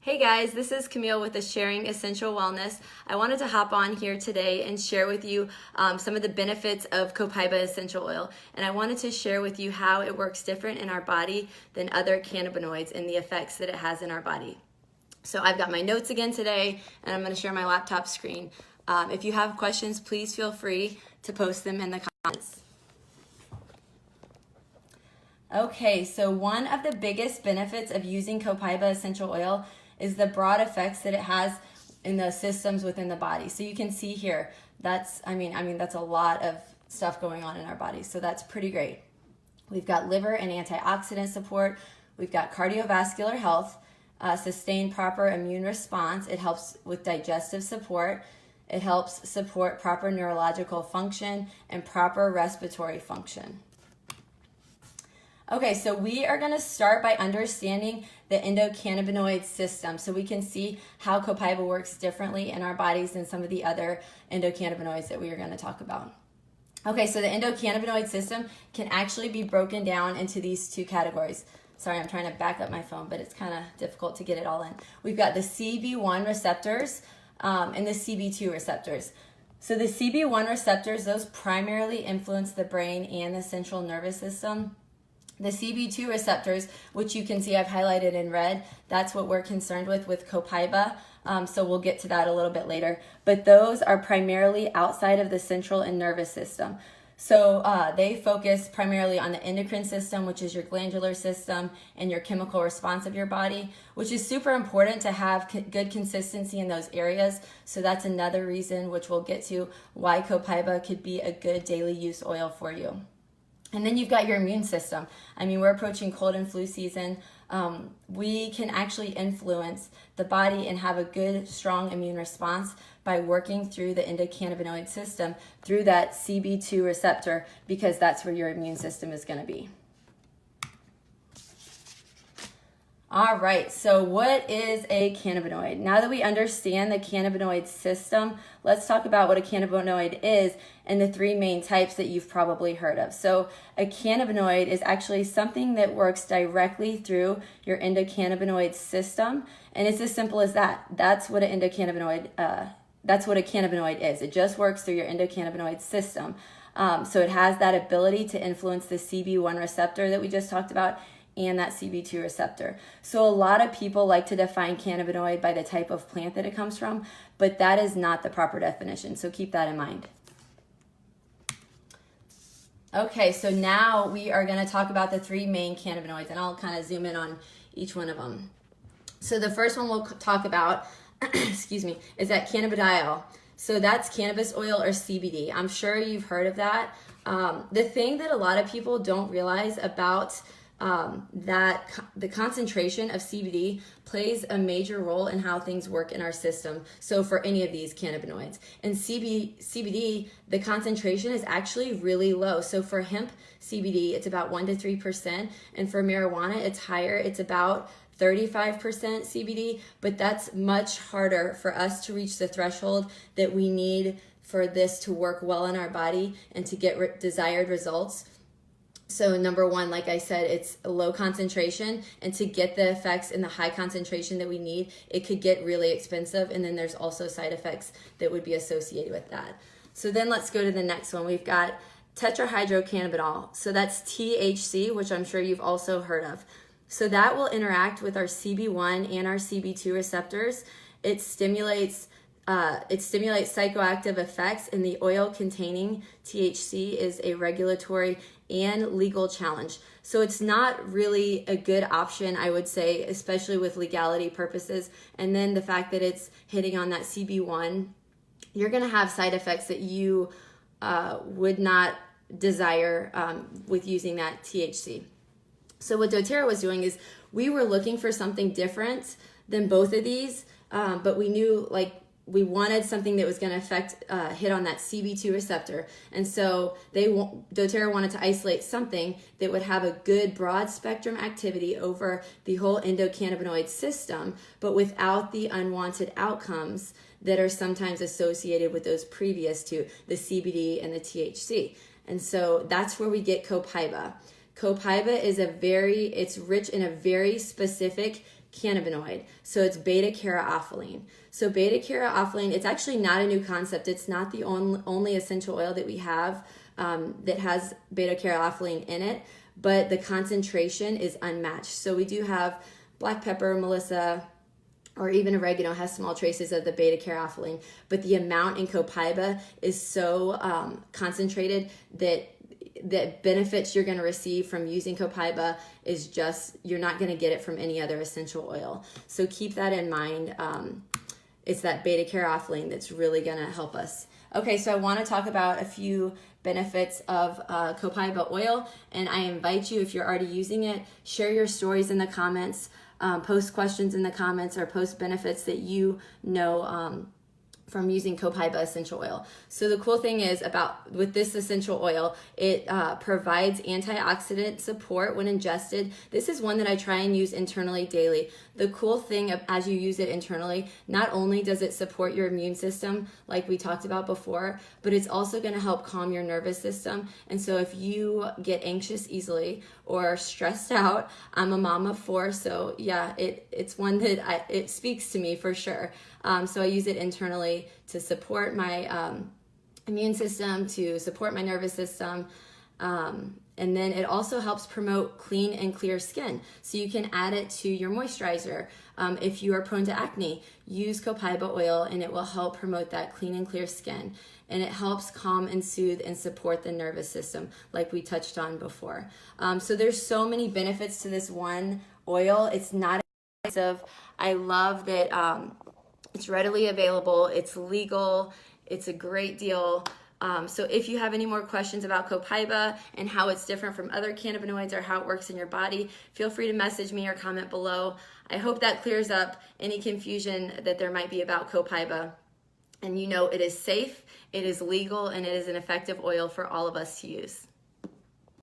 Hey guys, this is Camille with the Sharing Essential Wellness. I wanted to hop on here today and share with you some of the benefits of Copaiba Essential Oil. And I wanted to share with you how it works different in our body than other cannabinoids and the effects that it has in our body. So I've got my notes again today and I'm going to share my laptop screen. If you have questions, please feel free to post them in the comments. Okay, so one of the biggest benefits of using Copaiba Essential Oil is the broad effects that it has in the systems within the body. So you can see here, that's a lot of stuff going on in our body. So that's pretty great. We've got liver and antioxidant support. We've got cardiovascular health, sustained proper immune response. It helps with digestive support. It helps support proper neurological function and proper respiratory function. Okay, so we are going to start by understanding the endocannabinoid system so we can see how Copaiba works differently in our bodies than some of the other endocannabinoids that we are going to talk about. Okay, so the endocannabinoid system can actually be broken down into these two categories. Sorry, I'm trying to back up my phone, but it's kind of difficult to get it all in. We've got the CB1 receptors and the CB2 receptors. So the CB1 receptors, those primarily influence the brain and the central nervous system. The CB2 receptors, which you can see I've highlighted in red, that's what we're concerned with Copaiba. So we'll get to that a little bit later. But those are primarily outside of the central and nervous system. So they focus primarily on the endocrine system, which is your glandular system and your chemical response of your body, which is super important to have good consistency in those areas. So that's another reason, which we'll get to, why Copaiba could be a good daily use oil for you. And then you've got your immune system. I mean, we're approaching cold and flu season. We can actually influence the body and have a good, strong immune response by working through the endocannabinoid system through that CB2 receptor, because that's where your immune system is going to be. All right, so what is a cannabinoid? Now that we understand the cannabinoid system, let's talk about what a cannabinoid is and the three main types that you've probably heard of. So a cannabinoid is actually something that works directly through your endocannabinoid system, and it's as simple as that. That's what a cannabinoid is. It just works through your endocannabinoid system. So it has that ability to influence the CB1 receptor that we just talked about and that CB2 receptor. So a lot of people like to define cannabinoid by the type of plant that it comes from, but that is not the proper definition, so keep that in mind. Okay, so now we are going to talk about the three main cannabinoids, and I'll kind of zoom in on each one of them. So the first one we'll talk about, excuse me, is that cannabidiol. So that's cannabis oil or CBD. I'm sure you've heard of that. The thing that a lot of people don't realize about that the concentration of CBD plays a major role in how things work in our system. So for any of these cannabinoids, and CBD, the concentration is actually really low. So for hemp CBD, it's about 1 to 3%, and for marijuana, it's higher. It's about 35% CBD, but that's much harder for us to reach the threshold that we need for this to work well in our body and to get desired results. So number one, like I said, it's a low concentration, and to get the effects in the high concentration that we need, it could get really expensive, and then there's also side effects that would be associated with that. So then let's go to the next one. We've got tetrahydrocannabinol. So that's THC, which I'm sure you've also heard of. So that will interact with our CB1 and our CB2 receptors. It stimulates psychoactive effects, and the oil containing THC is a regulatory and legal challenge. So it's not really a good option, I would say, especially with legality purposes. And then the fact that it's hitting on that CB1, you're going to have side effects that you would not desire with using that THC. So what doTERRA was doing is we were looking for something different than both of these, but we knew we wanted something that was going to hit on that CB2 receptor. And so doTERRA wanted to isolate something that would have a good broad spectrum activity over the whole endocannabinoid system, but without the unwanted outcomes that are sometimes associated with those previous two, the CBD and the THC. And so that's where we get Copaiba. Copaiba is it's rich in a very specific cannabinoid. So it's beta-caryophyllene. So beta-caryophyllene, it's actually not a new concept. It's not the only essential oil that we have that has beta-caryophyllene in it, but the concentration is unmatched. So we do have black pepper, melissa, or even oregano has small traces of the beta-caryophyllene, but the amount in Copaiba is so concentrated that the benefits you're going to receive from using Copaiba is just, you're not going to get it from any other essential oil. So keep that in mind. It's that beta-caryophyllene that's really going to help us. Okay, so I want to talk about a few benefits of Copaiba oil, and I invite you, if you're already using it, share your stories in the comments, post questions in the comments, or post benefits that you know from using Copaiba essential oil. So the cool thing is with this essential oil, it provides antioxidant support when ingested. This is one that I try and use internally daily. The cool thing as you use it internally, not only does it support your immune system like we talked about before, but it's also going to help calm your nervous system. And so if you get anxious easily or stressed out, I'm a mom of 4, so yeah, it's one that it speaks to me for sure. So I use it internally to support my immune system, to support my nervous system, and then it also helps promote clean and clear skin. So you can add it to your moisturizer. If you are prone to acne, use Copaiba oil and it will help promote that clean and clear skin. And it helps calm and soothe and support the nervous system like we touched on before. So there's so many benefits to this one oil. It's not expensive. I love that it's readily available, it's legal, it's a great deal. So if you have any more questions about Copaiba and how it's different from other cannabinoids or how it works in your body, feel free to message me or comment below. I hope that clears up any confusion that there might be about Copaiba. And you know it is safe, it is legal, and it is an effective oil for all of us to use.